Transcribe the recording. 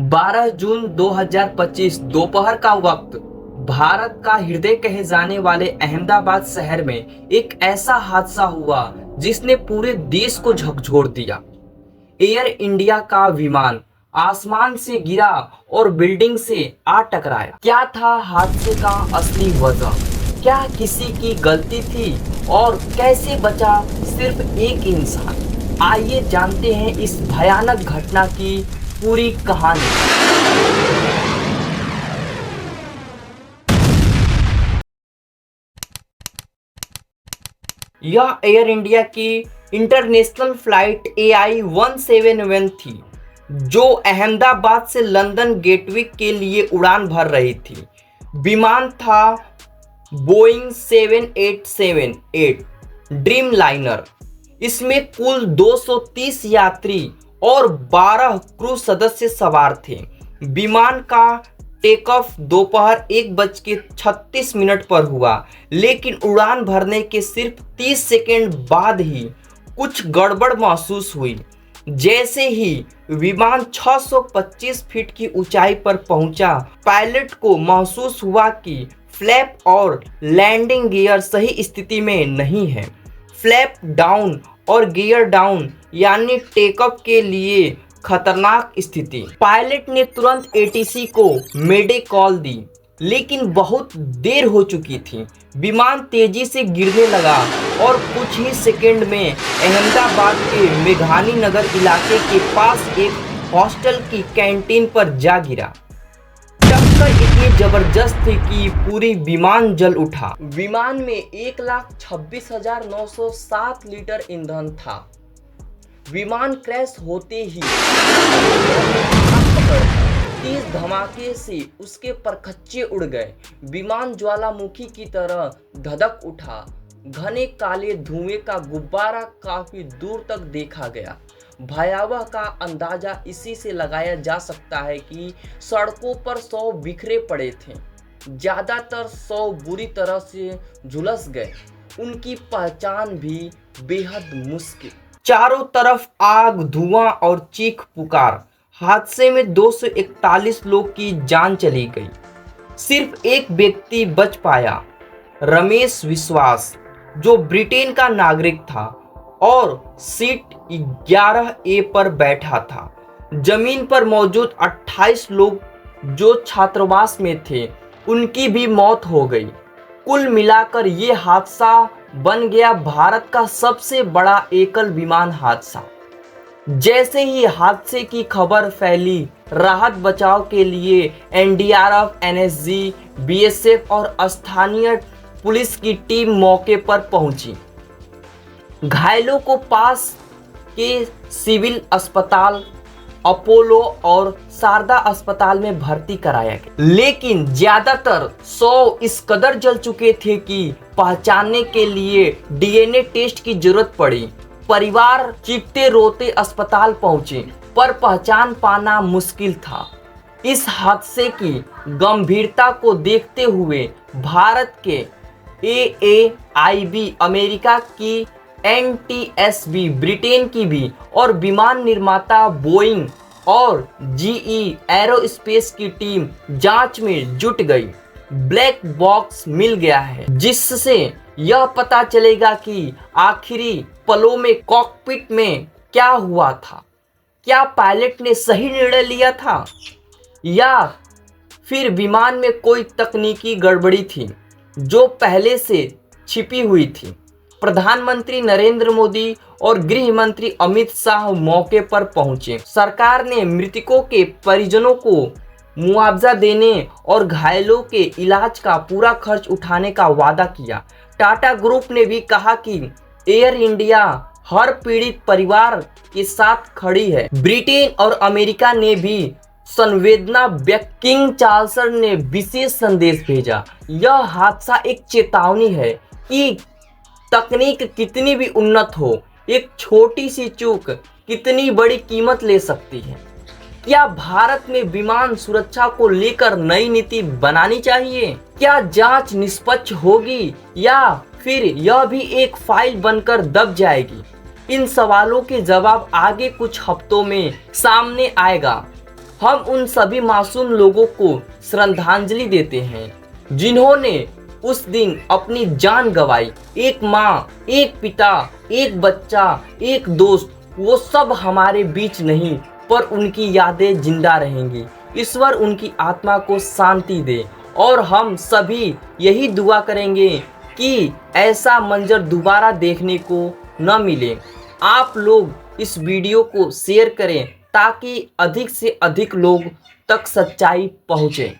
12 जून 2025 दोपहर का वक्त भारत का हृदय कहे जाने वाले अहमदाबाद शहर में एक ऐसा हादसा हुआ जिसने पूरे देश को झकझोर दिया। एयर इंडिया का विमान आसमान से गिरा और बिल्डिंग से आ टकराया। क्या था हादसे का असली वजह? क्या किसी की गलती थी और कैसे बचा सिर्फ एक इंसान? आइए जानते हैं इस भयानक घटना की पूरी कहानी। यह एयर इंडिया की इंटरनेशनल फ्लाइट AI-171 थी, जो अहमदाबाद से लंदन गेटविक के लिए उड़ान भर रही थी। विमान था बोइंग 7878 ड्रीम लाइनर। इसमें कुल 230 यात्री और 12 क्रू सदस्य सवार थे। विमान का टेक ऑफ दोपहर 1:36 पर हुआ, लेकिन उड़ान भरने के सिर्फ 30 सेकेंड बाद ही कुछ गड़बड़ महसूस हुई। जैसे ही विमान 625 फीट की ऊंचाई पर पहुंचा, पायलट को महसूस हुआ कि फ्लैप और लैंडिंग गियर सही स्थिति में नहीं है। फ्लैप डाउन और गियर डाउन यानी टेकअप के लिए खतरनाक स्थिति। पायलट ने तुरंत ATC को मेडे कॉल दी, लेकिन बहुत देर हो चुकी थी। विमान तेजी से गिरने लगा और कुछ ही सेकंड में अहमदाबाद के मेघानी नगर इलाके के पास एक हॉस्टल की कैंटीन पर जा गिरा। टक्कर इतनी जबरदस्त थी कि पूरी विमान जल उठा। विमान में 1,26,907 लीटर ईंधन था। विमान क्रैश होते ही तेज धमाके से उसके परखच्चे उड़ गए। विमान ज्वालामुखी की तरह धधक उठा। घने काले धुएं का गुब्बारा काफी दूर तक देखा गया। भयावह का अंदाजा इसी से लगाया जा सकता है कि सड़कों पर 100 बिखरे पड़े थे। ज्यादातर 100 बुरी तरह से झुलस गए। उनकी पहचान भी बेहद मुश्किल। चारों तरफ आग, धुआं और चीख पुकार। हादसे में 241 लोग की जान चली गई। सिर्फ एक व्यक्ति बच पाया, रमेश विश्वास, जो ब्रिटेन का नागरिक था और सीट 11A पर बैठा था। जमीन पर मौजूद 28 लोग जो छात्रावास में थे, उनकी भी मौत हो गई। कुल मिलाकर ये हादसा बन गया भारत का सबसे बड़ा एकल विमान हादसा। जैसे ही हादसे की खबर फैली, राहत बचाव के लिए NDRF, NSG, BSF और स्थानीय पुलिस की टीम मौके पर पहुंची। घायलों को पास के सिविल अस्पताल, अपोलो और शारदा अस्पताल में भर्ती कराया गया, लेकिन ज्यादातर 100 इस कदर जल चुके थे कि पहचानने के लिए DNA टेस्ट की जरूरत पड़ी। परिवार चीखते रोते अस्पताल पहुंचे, पर पहचान पाना मुश्किल था। इस हादसे की गंभीरता को देखते हुए भारत के AAIB, अमेरिका की NTSB, ब्रिटेन की भी, और विमान निर्माता बोइंग और GE एरोस्पेस की टीम जांच में जुट गई। ब्लैक बॉक्स मिल गया है, जिससे यह पता चलेगा कि आखिरी पलों में कॉकपिट में क्या हुआ था। क्या पायलट ने सही निर्णय लिया था या फिर विमान में कोई तकनीकी गड़बड़ी थी जो पहले से छिपी हुई थी? प्रधानमंत्री नरेंद्र मोदी और गृह मंत्री अमित शाह मौके पर पहुंचे। सरकार ने मृतकों के परिजनों को मुआवजा देने और घायलों के इलाज का पूरा खर्च उठाने का वादा किया। टाटा ग्रुप ने भी कहा कि एयर इंडिया हर पीड़ित परिवार के साथ खड़ी है। ब्रिटेन और अमेरिका ने भी संवेदना व्यक्त। किंग चार्ल्स ने विशेष संदेश भेजा। यह हादसा एक चेतावनी है कि तकनीक कितनी भी उन्नत हो, एक छोटी सी चूक कितनी बड़ी कीमत ले सकती है। क्या भारत में विमान सुरक्षा को लेकर नई नीति बनानी चाहिए? क्या जांच निष्पक्ष होगी या फिर यह भी एक फाइल बनकर दब जाएगी? इन सवालों के जवाब आगे कुछ हफ्तों में सामने आएगा। हम उन सभी मासूम लोगों को श्रद्धांजलि देते हैं जिन्होंने उस दिन अपनी जान गंवाई। एक माँ, एक पिता, एक बच्चा, एक दोस्त, वो सब हमारे बीच नहीं, पर उनकी यादें जिंदा रहेंगी। ईश्वर उनकी आत्मा को शांति दे और हम सभी यही दुआ करेंगे कि ऐसा मंजर दोबारा देखने को न मिले। आप लोग इस वीडियो को शेयर करें ताकि अधिक से अधिक लोग तक सच्चाई पहुँचे।